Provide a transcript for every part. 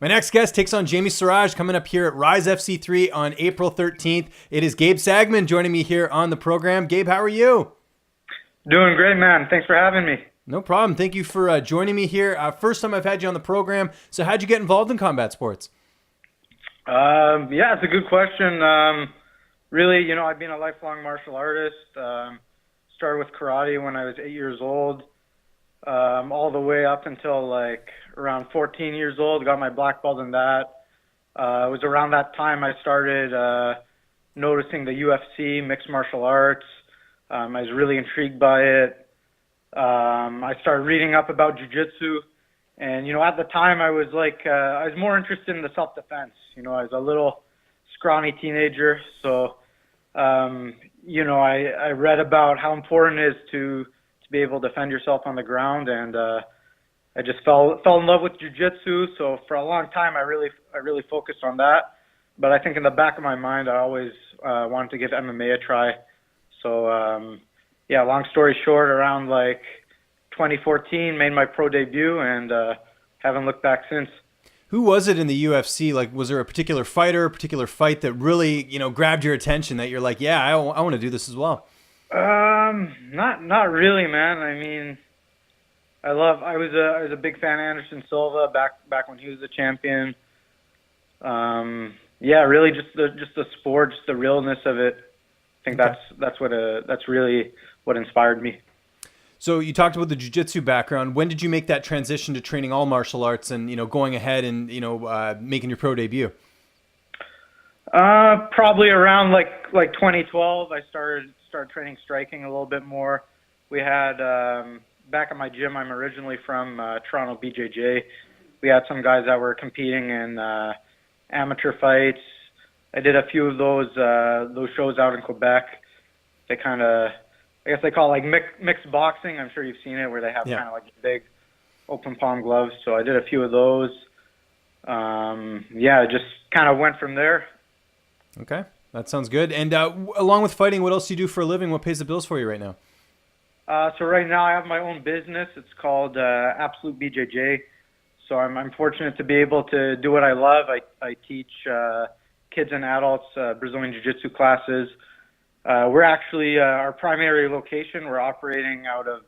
My next guest takes on Jamie Siraj coming up here at Rise FC3 on April 13th. It is Gabe Sagman joining me here on the program. Gabe, how are you? Doing great, man. Thanks for having me. No problem. Thank you for joining me here. First time I've had you on the program. So how'd you get involved in combat sports? Yeah, it's a good question. Really, I've been a lifelong martial artist. Started with karate when I was 8 years old, all the way up until like around 14 years old. Got my black belt in that. It was around that time I started noticing the UFC, mixed martial arts. I was really intrigued by it. I started reading up about jiu-jitsu. And, at the time I was more interested in the self-defense. I was a little scrawny teenager. So, I read about how important it is to be able to defend yourself on the ground. And I just fell in love with jiu-jitsu. So for a long time, I really focused on that. But I think in the back of my mind, I always wanted to give MMA a try. So, long story short, around 2014, made my pro debut and haven't looked back since. Who was it in the UFC? Like, was there a particular fighter, a particular fight that really, grabbed your attention that you're like, yeah, I want to do this as well? Not really, man. I mean, I was a big fan of Anderson Silva back when he was the champion. Really just the sport, just the realness of it. I think that's really what inspired me. So you talked about the jiu-jitsu background. When did you make that transition to training all martial arts and, going ahead and, making your pro debut? Probably around like 2012, I started training striking a little bit more. We had, back at my gym, I'm originally from Toronto, BJJ. We had some guys that were competing in amateur fights. I did a few of those shows out in Quebec. They kind of, I guess they call it like mixed boxing. I'm sure you've seen it where they have kind of like big open palm gloves. So I did a few of those. Just kind of went from there. Okay, that sounds good. And along with fighting, what else do you do for a living? What pays the bills for you right now? So right now I have my own business. It's called Absolute BJJ. So I'm fortunate to be able to do what I love. I teach kids and adults Brazilian Jiu-Jitsu classes. We're actually, our primary location, we're operating out of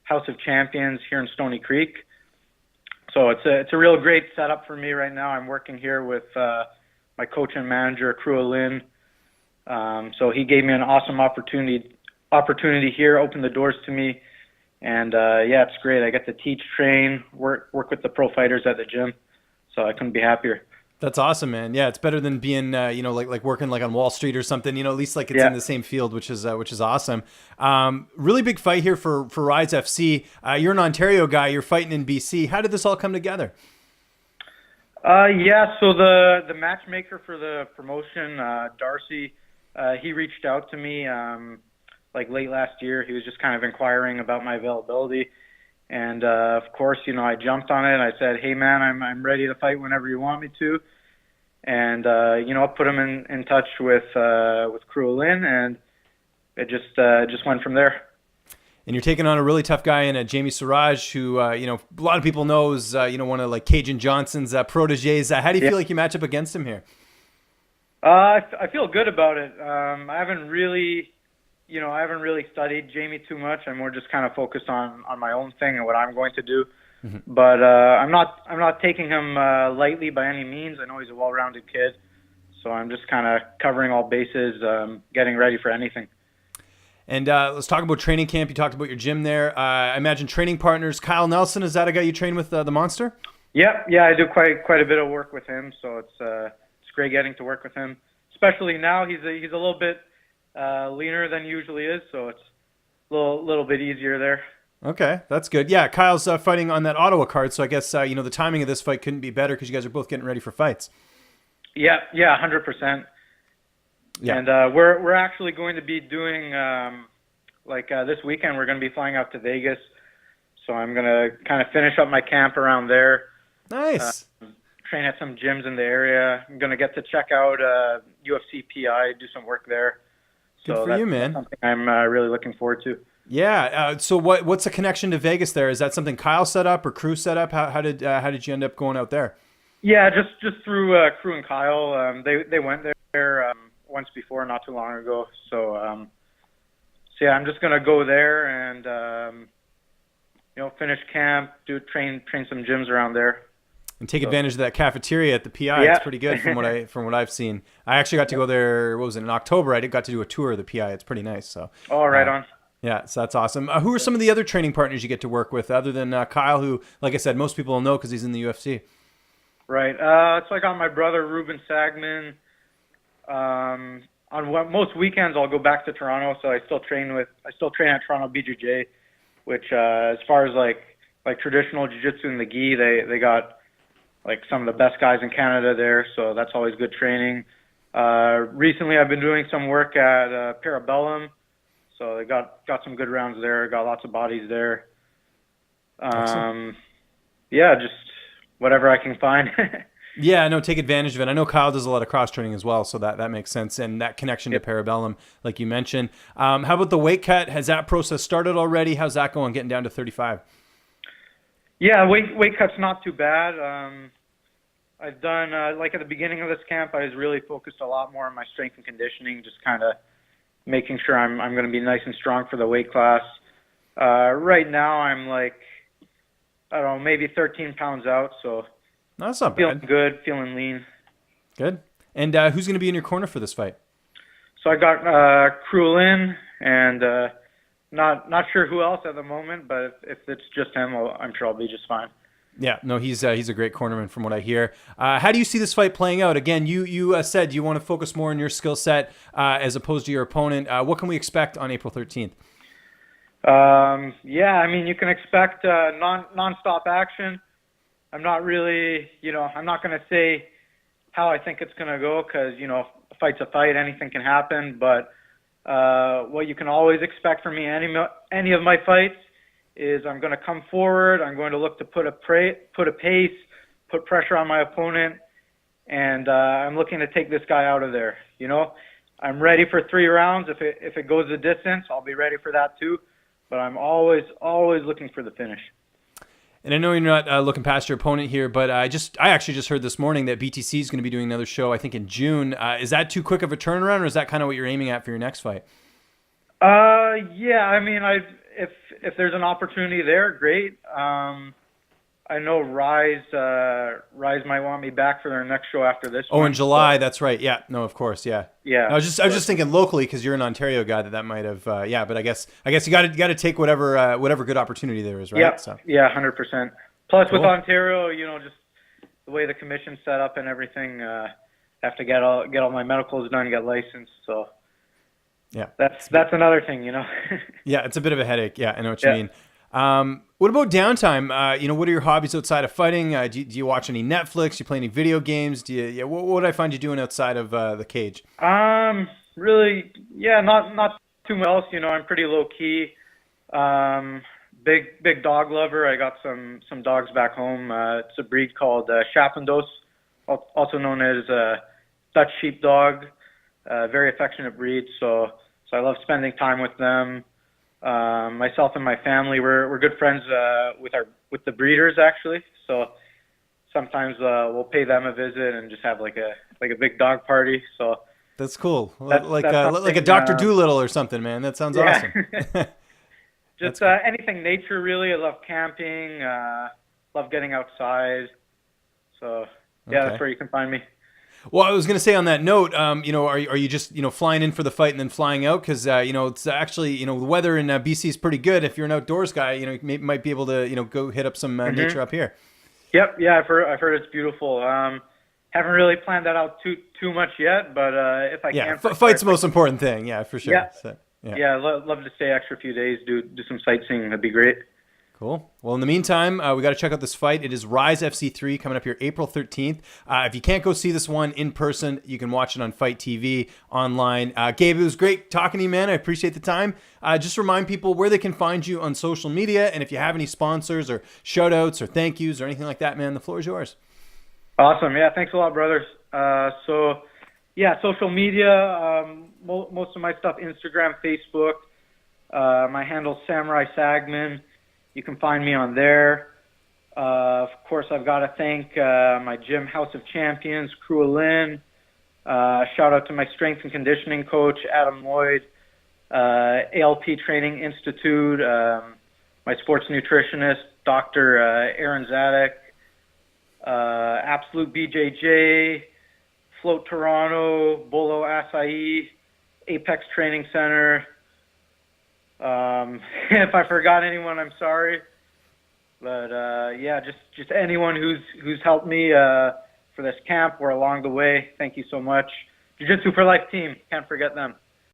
House of Champions here in Stony Creek. So it's a real great setup for me right now. I'm working here with my coach and manager, Crew Lin. So he gave me an awesome opportunity here, opened the doors to me. And it's great. I get to teach, train, work with the pro fighters at the gym. So I couldn't be happier. That's awesome, man. Yeah, it's better than being, like working like on Wall Street or something. At least like it's in the same field, which is awesome. Really big fight here for Rise FC. You're an Ontario guy. You're fighting in BC. How did this all come together? So the matchmaker for the promotion, Darcy, he reached out to me late last year. He was just kind of inquiring about my availability. And, of course, I jumped on it. I said, hey, man, I'm ready to fight whenever you want me to. And, I put him in touch with Crew Lin, and it just went from there. And you're taking on a really tough guy in Jamie Siraj, who, a lot of people know is, one of like Cajun Johnson's proteges. How do you feel like you match up against him here? I feel good about it. I haven't really studied Jamie too much. I'm more just kind of focused on my own thing and what I'm going to do. Mm-hmm. But I'm not taking him lightly by any means. I know he's a well-rounded kid, so I'm just kind of covering all bases, getting ready for anything. And let's talk about training camp. You talked about your gym there. I imagine training partners. Kyle Nelson, is that a guy you train with, the Monster? Yeah, I do quite a bit of work with him. So it's great getting to work with him, especially now. He's a little bit leaner than he usually is, so it's a little bit easier there. Okay, that's good. Yeah, Kyle's fighting on that Ottawa card, so I guess the timing of this fight couldn't be better because you guys are both getting ready for fights. Yeah, 100%. Yeah, and we're actually going to be doing this weekend. We're going to be flying out to Vegas, so I'm going to kind of finish up my camp around there. Nice. Train at some gyms in the area. I'm going to get to check out UFC PI, do some work there. Good for you, man. That's something I'm really looking forward to. Yeah. So what's the connection to Vegas there? Is that something Kyle set up or Crew set up? How did you end up going out there? Yeah, just through Crew and Kyle. They went there once before, not too long ago. So yeah, I'm just gonna go there and finish camp, train some gyms around there. And take advantage of that cafeteria at the PI. Yeah. It's pretty good from what I've seen. I actually got to go there. What was it, in October? I got to do a tour of the PI. It's pretty nice. So. Oh, right on. Yeah, so that's awesome. Who are some of the other training partners you get to work with other than Kyle, who, like I said, most people will know because he's in the UFC? Right. So I got my brother Gabe Sagman. Most weekends I'll go back to Toronto, so I still train at Toronto BJJ, which as far as like traditional jiu-jitsu in the gi, they got like some of the best guys in Canada there, so that's always good training. Recently I've been doing some work at Parabellum, so they got some good rounds there, got lots of bodies there. Yeah, just whatever I can find. Yeah, no, take advantage of it. I know Kyle does a lot of cross training as well, so that makes sense. And that connection to Parabellum, like you mentioned. How about the weight cut? Has that process started already? How's that going, getting down to 35? Yeah, weight cut's not too bad. I've done, like at the beginning of this camp, I was really focused a lot more on my strength and conditioning, just kind of making sure I'm going to be nice and strong for the weight class. Right now I'm like, I don't know, maybe 13 pounds out, so no, that's not feeling bad. good, feeling lean. Good. And who's going to be in your corner for this fight? So I got Krulin and not sure who else at the moment, but if it's just him, I'm sure I'll be just fine. Yeah, no, he's a great cornerman from what I hear. How do you see this fight playing out? Again, you said you want to focus more on your skill set as opposed to your opponent. What can we expect on April 13th? Yeah, I mean, you can expect non-stop action. I'm not really, I'm not going to say how I think it's going to go because, a fight's a fight, anything can happen. But what you can always expect from me, any of my fights, is I'm going to come forward. I'm going to look to put a pace, put pressure on my opponent, and I'm looking to take this guy out of there. I'm ready for 3 rounds. If it goes the distance, I'll be ready for that too. But I'm always looking for the finish. And I know you're not looking past your opponent here, but I actually just heard this morning that BTC is going to be doing another show, I think in June. Is that too quick of a turnaround, or is that kind of what you're aiming at for your next fight? Yeah, I mean, if there's an opportunity there, great. I know Rise might want me back for their next show after this one. Oh, in July, that's right. Yeah, no, of course, yeah. Yeah. I was just thinking locally because you're an Ontario guy that might have, yeah. But I guess you got to take whatever good opportunity there is, right? Yeah, so. Yeah, 100%. Plus, Cool. with Ontario, just the way the commission's set up and everything, have to get all my medicals done, get licensed. So yeah, that's another thing, Yeah, it's a bit of a headache. Yeah, I know what you mean. What about downtime? What are your hobbies outside of fighting? Do you watch any Netflix? Do you play any video games? What would I find you doing outside of the cage? Really, yeah, not too much else. I'm pretty low key. Big dog lover. I got some dogs back home. It's a breed called Schappendos, also known as Dutch sheepdog. Very affectionate breed. So I love spending time with them. Myself and my family, we're good friends with the breeders actually. So sometimes we'll pay them a visit and just have like a big dog party. So that's cool. That's like a Dr. Doolittle or something, man. That sounds awesome. Just anything nature really. I love camping. Love getting outside. So yeah, Okay. That's where you can find me. Well, I was going to say on that note, are you just flying in for the fight and then flying out? Because it's actually the weather in BC is pretty good. If you're an outdoors guy, you might be able to go hit up some nature up here. Yep, yeah, I've heard it's beautiful. Haven't really planned that out too much yet, but if I can, fight's the most important thing. Yeah, for sure. Yeah, so, I'd love to stay extra few days, do some sightseeing. That'd be great. Cool. Well, in the meantime, we got to check out this fight. It is Rise FC3 coming up here April 13th. If you can't go see this one in person, you can watch it on Fight TV online. Gabe, it was great talking to you, man. I appreciate the time. Just remind people where they can find you on social media, and if you have any sponsors or shout outs or thank yous or anything like that, man, the floor is yours. Awesome. Yeah, thanks a lot, brothers. Social media, most of my stuff, Instagram, Facebook. My handle's Samurai Sagman. You can find me on there. Of course, I've got to thank my gym, House of Champions, Crew Lynn. Shout out to my strength and conditioning coach, Adam Lloyd, ALP Training Institute, my sports nutritionist, Dr. Aaron Zadek, Absolute BJJ, Float Toronto, Bolo Acai, Apex Training Center. If I forgot anyone, I'm sorry. But yeah, just anyone who's helped me for this camp or along the way. Thank you so much. Jiu-Jitsu for Life team. Can't forget them.